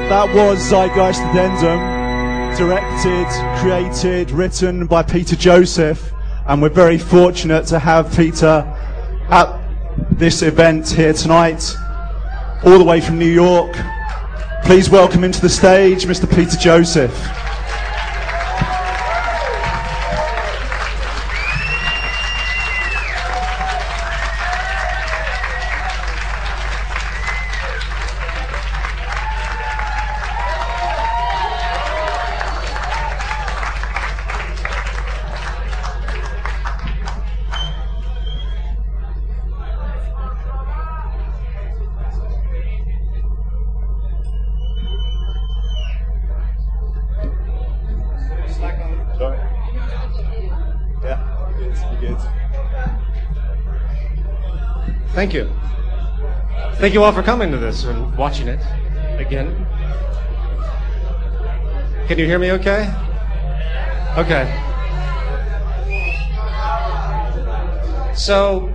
That was Zeitgeist Addendum, directed, created, written by Peter Joseph, and we're very fortunate to have Peter at this event here tonight, all the way from New York. Please welcome into the stage Mr. Peter Joseph. Thank you. Thank you all for coming to this and watching it again. Can you hear me okay? Okay. So,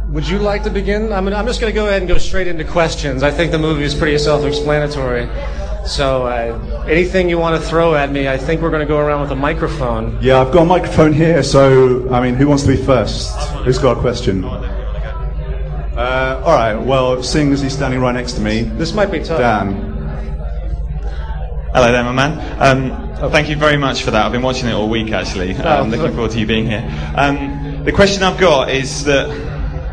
would you like to begin? I'm just going to go ahead and go straight into questions. I think the movie is pretty self-explanatory. So, anything you want to throw at me, I think we're going to go around with a microphone. Yeah, I've got a microphone here, so, I mean, who wants to be first? Who's got a question? All right, well, seeing as he's standing right next to me... This might be tough. Dan. Hello there, my man. Thank you very much for that. I've been watching it all week, actually. Looking forward to you being here. The question I've got is that,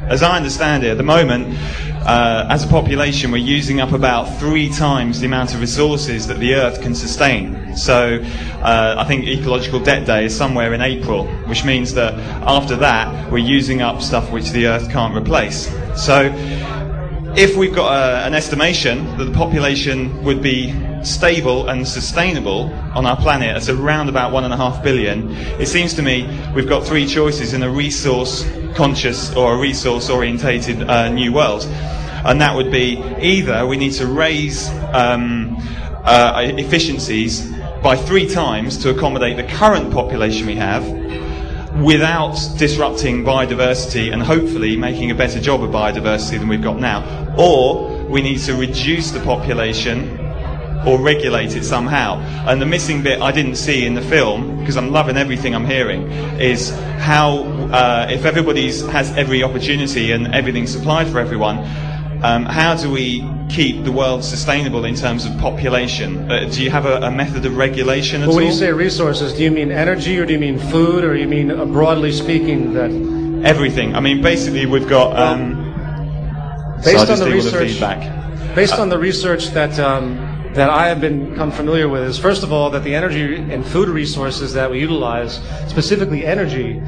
as I understand it, at the moment, as a population, we're using up about 3 times the amount of resources that the Earth can sustain. So I think Ecological Debt Day is somewhere in April, which means that after that, we're using up stuff which the Earth can't replace. So if we've got an estimation that the population would be stable and sustainable on our planet at around about 1.5 billion, it seems to me we've got 3 choices in a resource-conscious or a resource-orientated new world. And that would be either we need to raise efficiencies by 3 times to accommodate the current population we have, without disrupting biodiversity and hopefully making a better job of biodiversity than we've got now. Or we need to reduce the population or regulate it somehow. And the missing bit I didn't see in the film, because I'm loving everything I'm hearing, is how if everybody has every opportunity and everything's supplied for everyone, how do we keep the world sustainable in terms of population? Do you have a method of regulation at all? When you say resources, do you mean energy, or do you mean food, or do you mean, broadly speaking, that... Everything. I mean, basically we've got... based on the research, based on the research that I have become familiar with, is first of all that the energy and food resources that we utilize, specifically energy,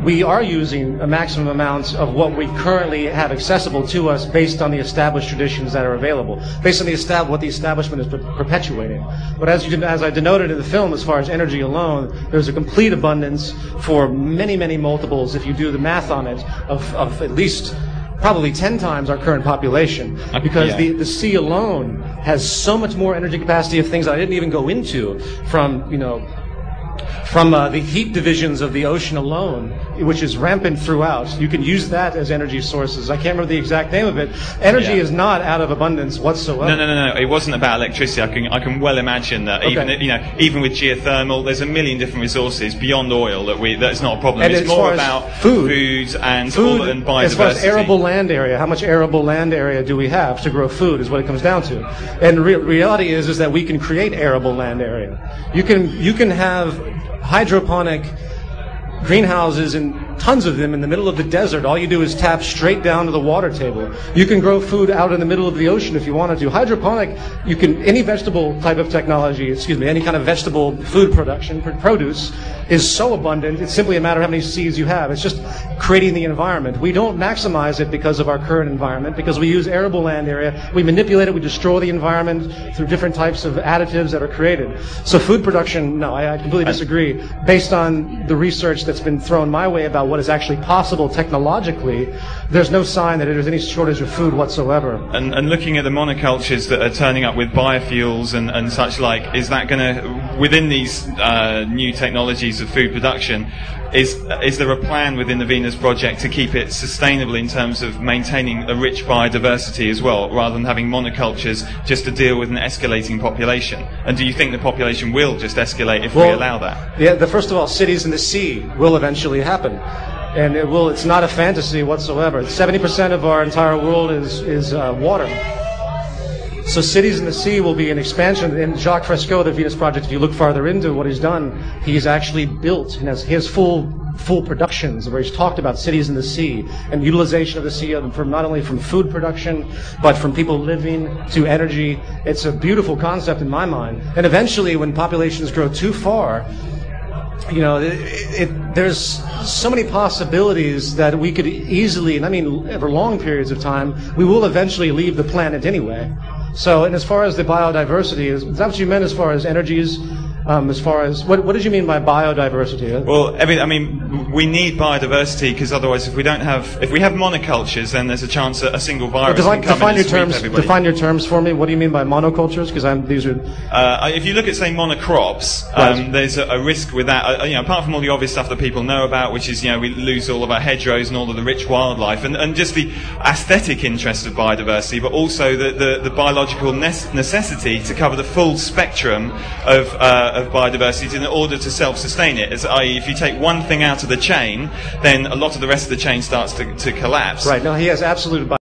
we are using a maximum amount of what we currently have accessible to us based on the established traditions that are available, based on what the establishment is perpetuating. But as I denoted in the film, as far as energy alone, there's a complete abundance for many, many multiples, if you do the math on it, of at least probably 10 times our current population, because the sea alone has so much more energy capacity of things that I didn't even go into, from the heat divisions of the ocean alone, which is rampant throughout. You can use that as energy sources. I can't remember the exact name of it. Energy is not out of abundance whatsoever. No. It wasn't about electricity. I can well imagine that. Okay. Even with geothermal, there's a million different resources beyond oil that's not a problem. And it's more about food and biodiversity. As far as arable land area, how much arable land area do we have to grow food is what it comes down to. And reality is that we can create arable land area. You can have hydroponic greenhouses, and tons of them in the middle of the desert. All you do is tap straight down to the water table. You can grow food out in the middle of the ocean if you wanted to. Hydroponic, any vegetable type of technology, any kind of vegetable food production, produce, is so abundant, it's simply a matter of how many seeds you have. It's just creating the environment. We don't maximize it because of our current environment, because we use arable land area, we manipulate it, we destroy the environment through different types of additives that are created. So food production, no, I completely disagree. Based on the research that's been thrown my way about what is actually possible technologically, there's no sign that there's any shortage of food whatsoever. And looking at the monocultures that are turning up with biofuels and such like, is that going to, within these new technologies of food production, is there a plan within the Venus Project to keep it sustainable in terms of maintaining a rich biodiversity as well, rather than having monocultures just to deal with an escalating population? And do you think the population will just escalate if we allow that? Yeah, first of all, cities in the sea will eventually happen. And it's not a fantasy whatsoever. 70% of our entire world is water. So cities in the sea will be an expansion. In Jacques Fresco, the Venus Project, if you look farther into what he's done, he's actually built, and he has full productions where he's talked about cities in the sea and utilization of the sea from not only from food production, but from people living to energy. It's a beautiful concept in my mind. And eventually, when populations grow too far, you know, there's so many possibilities that we could easily, and I mean over long periods of time, we will eventually leave the planet anyway. So, and as far as the biodiversity, is that what you meant as far as energies? As far as what did you mean by biodiversity? Well, I mean, we need biodiversity because otherwise, if we have monocultures, then there's a chance that a single virus can come in and sweep everybody. Define your terms for me. What do you mean by monocultures? Because these are. If you look at say monocrops, right. There's a risk with that. You know, apart from all the obvious stuff that people know about, which is we lose all of our hedgerows and all of the rich wildlife, and just the aesthetic interest of biodiversity, but also the biological necessity to cover the full spectrum of biodiversity in order to self-sustain it. I.e., if you take one thing out of the chain, then a lot of the rest of the chain starts to collapse. Right. No, he has absolute